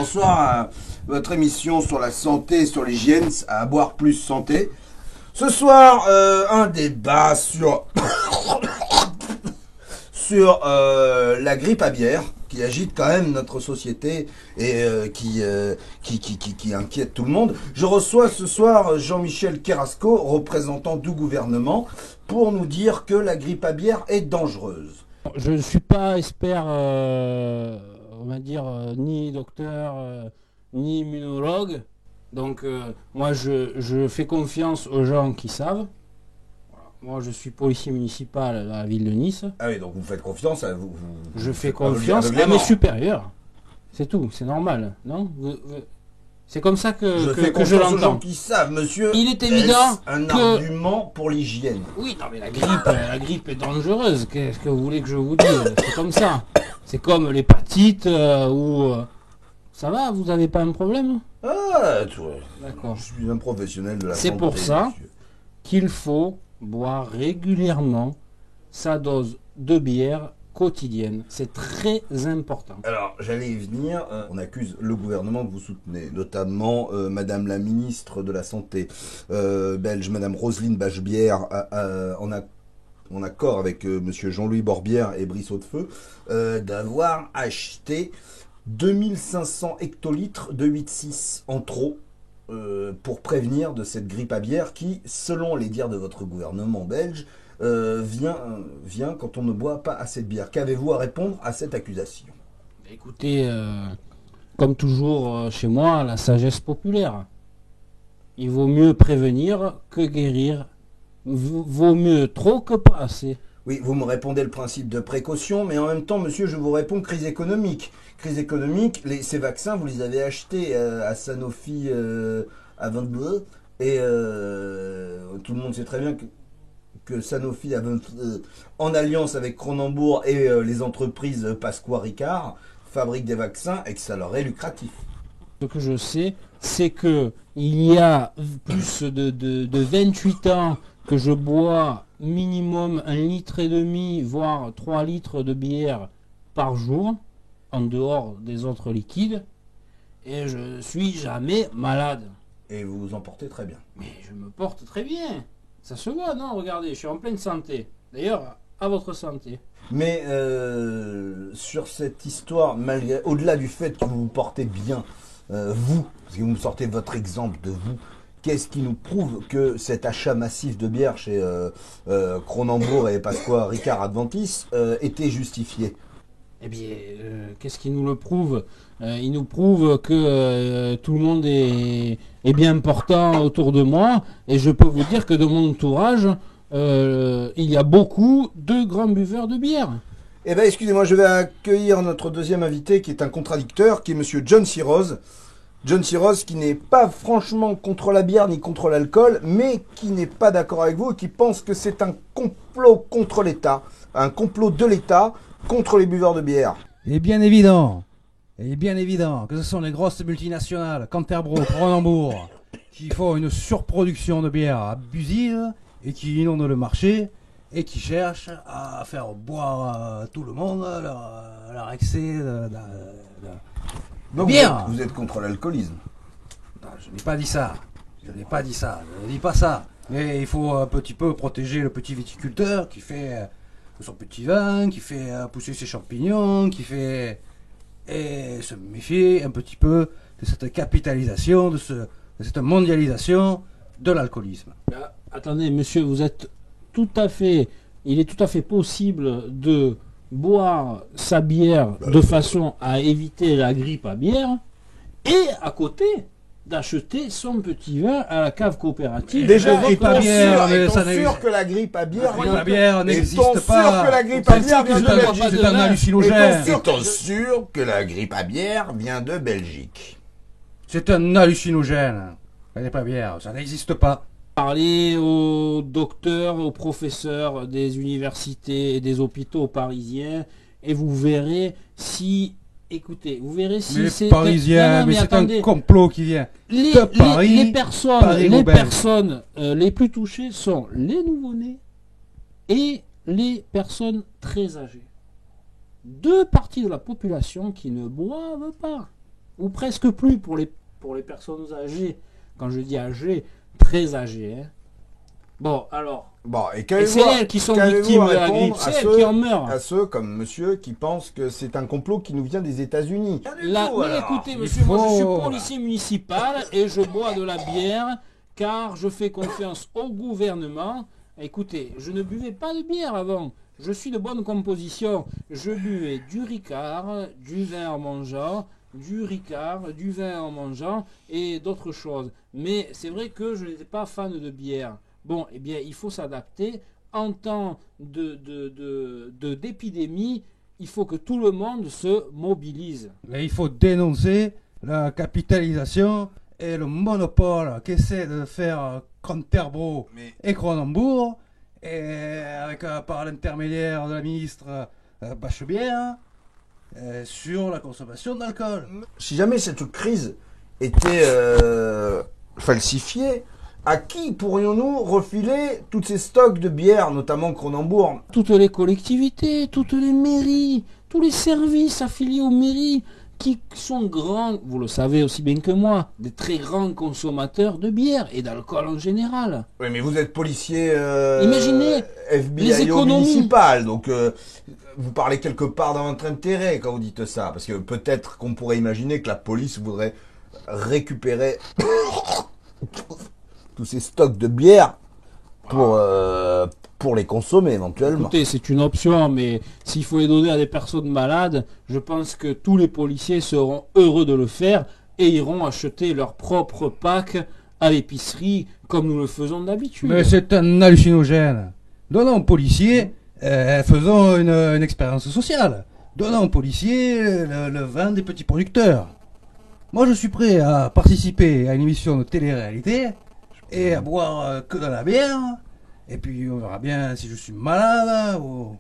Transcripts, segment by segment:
bonsoir à votre émission sur la santé, sur l'hygiène, à boire plus santé. Ce soir, un débat sur sur la grippe aviaire qui agite quand même notre société et qui inquiète tout le monde. Je reçois ce soir Jean-Michel Kerasco, représentant du gouvernement, pour nous dire que la grippe aviaire est dangereuse. Je ne suis pas expert, on va dire, ni docteur, ni immunologue. Donc moi je fais confiance aux gens qui savent. Moi, je suis policier municipal à la ville de Nice. Ah oui, donc vous faites confiance à vous. Je fais confiance à mes supérieurs. C'est tout, c'est normal, non? C'est comme ça que je l'entends. Aux gens qui savent, monsieur. Il est évident un argument pour l'hygiène. Oui, non, mais la grippe est dangereuse. Qu'est-ce que vous voulez que je vous dise? C'est comme ça. C'est comme l'hépatite ou. Ça va, vous n'avez pas un problème? Ah, tu vois. D'accord. Je suis un professionnel de la santé. C'est pour ça monsieur, qu'il faut boire régulièrement sa dose de bière quotidienne. C'est très important. Alors, j'allais y venir. On accuse le gouvernement que vous soutenez, notamment Madame la ministre de la Santé belge, Madame Roselyne Bachbière, en accord avec Monsieur Jean-Louis Borbière et Brice Hautefeu, d'avoir acheté 2500 hectolitres de 8,6 en trop pour prévenir de cette grippe aviaire qui, selon les dires de votre gouvernement belge, vient quand on ne boit pas assez de bière. Qu'avez-vous à répondre à cette accusation? Écoutez, comme toujours chez moi, la sagesse populaire. Il vaut mieux prévenir que guérir. Vaut mieux trop que pas assez. Oui, vous me répondez le principe de précaution, mais en même temps, monsieur, je vous réponds crise économique. Crise économique, ces vaccins, vous les avez achetés à Sanofi à 22, et tout le monde sait très bien que Sanofi a en alliance avec Cronenbourg et les entreprises Pasqua Ricard fabriquent des vaccins et que ça leur est lucratif. Ce que je sais, c'est que il y a plus de 28 ans que je bois minimum 1,5 litre, voire 3 litres de bière par jour, en dehors des autres liquides, et je ne suis jamais malade. Et vous vous en portez très bien. Mais je me porte très bien. Ça se voit, non? Regardez, je suis en pleine santé. D'ailleurs, à votre santé. Mais sur cette histoire, au-delà du fait que vous vous portez bien, vous, parce que vous me sortez votre exemple de vous, qu'est-ce qui nous prouve que cet achat massif de bière chez Cronenbourg et Pasqua Ricard Adventis était justifié? Eh bien, qu'est-ce qui nous le prouve? Il nous prouve que tout le monde est bien portant autour de moi, et je peux vous dire que de mon entourage, il y a beaucoup de grands buveurs de bière. Eh bien, excusez-moi, je vais accueillir notre deuxième invité, qui est un contradicteur, qui est monsieur John Siroz. John Siroz, qui n'est pas franchement contre la bière ni contre l'alcool, mais qui n'est pas d'accord avec vous et qui pense que c'est un complot contre l'État, un complot de l'État contre les buveurs de bière. Il est bien évident que ce sont les grosses multinationales, Canterbro, Cronenbourg, qui font une surproduction de bière abusive et qui inondent le marché et qui cherchent à faire boire tout le monde leur excès de Donc bière. vous êtes contre l'alcoolisme? Je n'ai pas dit ça. Je ne dis pas ça. Mais il faut un petit peu protéger le petit viticulteur qui fait son petit vin, qui fait pousser ses champignons, et se méfier un petit peu de cette capitalisation, de cette mondialisation de l'alcoolisme. Attendez, monsieur, vous êtes il est tout à fait possible de boire sa bière de façon à éviter la grippe à bière et à côté d'acheter son petit vin à la cave coopérative. Déjà, est-on sûr sûr que la grippe à bière La bière n'existe Est-on pas. sûr que la grippe à bière vient de Belgique? C'est un hallucinogène. Est-on sûr que la grippe à bière vient de Belgique? C'est un hallucinogène. La grippe à bière, ça n'existe pas. Parlez aux docteurs, aux professeurs des universités et des hôpitaux parisiens et vous verrez si... Écoutez, vous verrez si Mais c'est... Parisien, mais c'est attendez. un complot qui vient Les de Paris. personnes les plus touchées sont les nouveau-nés et les personnes très âgées. Deux parties de la population qui ne boivent pas. ou presque plus pour les personnes âgées. Quand je dis âgées, très âgées. Hein. Bon, alors, Bon, et c'est elles qui sont victimes de la grippe, c'est elles qui en meurent. À ceux comme monsieur qui pensent que c'est un complot qui nous vient des États-Unis. Mais écoutez, monsieur, moi je suis policier municipal et je bois de la bière car je fais confiance au gouvernement. Écoutez, je ne buvais pas de bière avant. Je suis de bonne composition. Je buvais du Ricard, du vin en mangeant, du Ricard, du vin en mangeant et d'autres choses. Mais c'est vrai que je n'étais pas fan de bière. Bon, eh bien, il faut s'adapter. En temps d'épidémie, il faut que tout le monde se mobilise. Mais il faut dénoncer la capitalisation et le monopole qu'essaie de faire Cronterbro et Cronenbourg, et avec, par l'intermédiaire de la ministre Bachebière, sur la consommation d'alcool. Si jamais cette crise était falsifiée, à qui pourrions-nous refiler tous ces stocks de bière, notamment Cronenbourg? Toutes les collectivités, toutes les mairies, tous les services affiliés aux mairies, qui sont grands, vous le savez aussi bien que moi, des très grands consommateurs de bière et d'alcool en général. Oui, mais vous êtes policier Imaginez FBI les économies municipal, donc vous parlez quelque part dans votre intérêt quand vous dites ça, parce que peut-être qu'on pourrait imaginer que la police voudrait récupérer tous ces stocks de bière pour les consommer éventuellement. Écoutez, c'est une option, mais s'il faut les donner à des personnes malades, je pense que tous les policiers seront heureux de le faire et iront acheter leur propre pack à l'épicerie comme nous le faisons d'habitude. Mais c'est un hallucinogène. Donnons aux policiers, faisons une expérience sociale. Donnons aux policiers le vin des petits producteurs. Moi, je suis prêt à participer à une émission de télé-réalité et à boire que de la bière. Et puis on verra bien si je suis malade ou...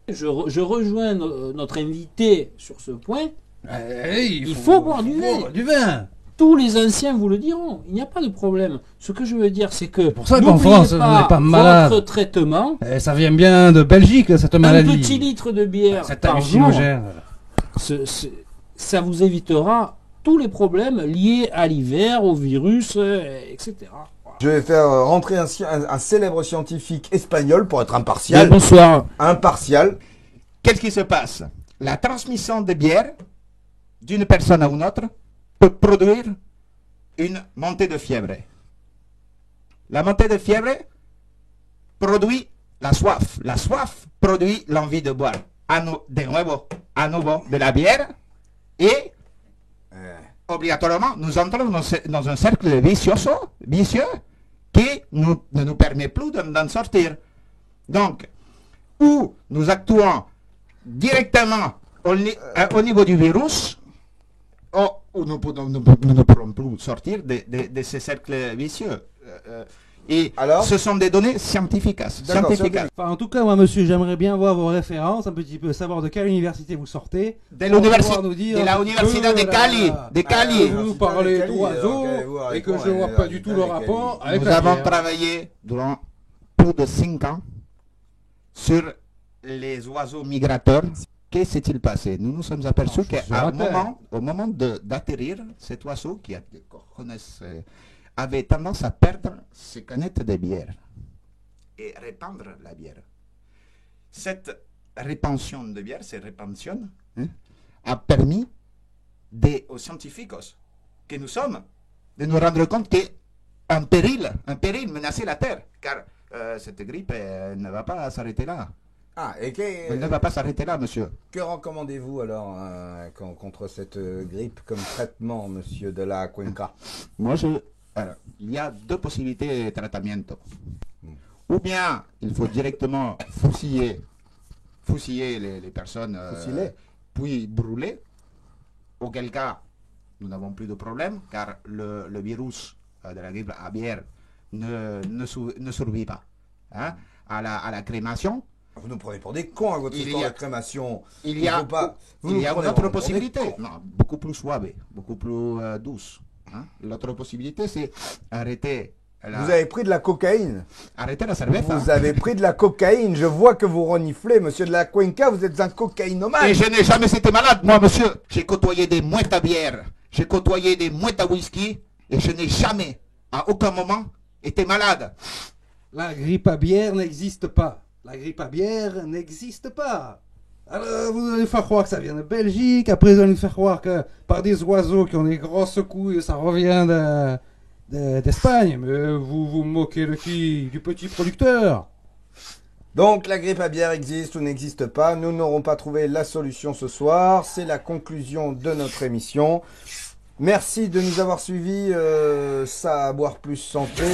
Je rejoins notre invité sur ce point. Il faut boire du vin. Tous les anciens vous le diront. Il n'y a pas de problème. Ce que je veux dire, c'est que pour ça qu'en France, on n'est pas malade. Votre traitement. Ça vient bien de Belgique, cette maladie. Un petit litre de bière par jour, ça vous évitera tous les problèmes liés à l'hiver, au virus, etc. Je vais faire rentrer un célèbre scientifique espagnol pour être impartial. Bien, bonsoir. Impartial. Qu'est-ce qui se passe? La transmission de bière d'une personne à une autre peut produire une montée de fièvre. La montée de fièvre produit la soif. La soif produit l'envie de boire à nouveau de la bière et obligatoirement nous entrons dans un cercle vicieux qui ne nous permet plus d'en sortir. Donc, ou nous actuons directement au niveau du virus, ou nous ne pourrons plus sortir de ces cercles vicieux. Et alors, ce sont des données scientifiques. Enfin, en tout cas, moi, monsieur, j'aimerais bien voir vos références, un petit peu savoir de quelle université vous sortez. De l'université de Cali. De Cali. Vous parlez d'oiseaux et que je ne vois pas du tout le rapport avec Nous avons travaillé durant plus de 5 ans sur les oiseaux migrateurs. Que s'est-il passé? Nous nous sommes aperçus qu'au moment d'atterrir, cet oiseau qui avait tendance à perdre ses canettes de bière et répandre la bière. Cette répansion de bière, a permis aux scientifiques que nous sommes de nous rendre compte qu'un péril menaçait la Terre, car cette grippe ne va pas s'arrêter là. Elle ne va pas s'arrêter là, monsieur. Que recommandez-vous alors contre cette grippe comme traitement, monsieur de la Cuenca? Alors, il y a 2 possibilités de traitement. Ou bien il faut directement fusiller les personnes, puis brûler, auquel cas nous n'avons plus de problème, car le virus de la grippe aviaire ne survit pas à la crémation. Vous nous prenez pour des cons à votre histoire de crémation. Il y a une autre possibilité, beaucoup plus suave, beaucoup plus douce. L'autre possibilité, c'est arrêter Vous avez pris de la cocaïne. Arrêtez la cerveza. Vous avez pris de la cocaïne. Je vois que vous reniflez, monsieur de la Cuenca. Vous êtes un cocaïnomane. Et je n'ai jamais été malade, moi, monsieur. J'ai côtoyé des mouettes à bière. J'ai côtoyé des mouettes à whisky. Et je n'ai jamais, à aucun moment, été malade. La grippe à bière n'existe pas. La grippe à bière n'existe pas. Alors, vous allez faire croire que ça vient de Belgique. Après, vous allez nous faire croire que par des oiseaux qui ont des grosses couilles, ça revient d'Espagne. Mais vous vous moquez de qui? Du petit producteur. Donc la grippe à bière existe ou n'existe pas. Nous n'aurons pas trouvé la solution ce soir. C'est la conclusion de notre émission. Merci de nous avoir suivis. Ça à boire plus santé.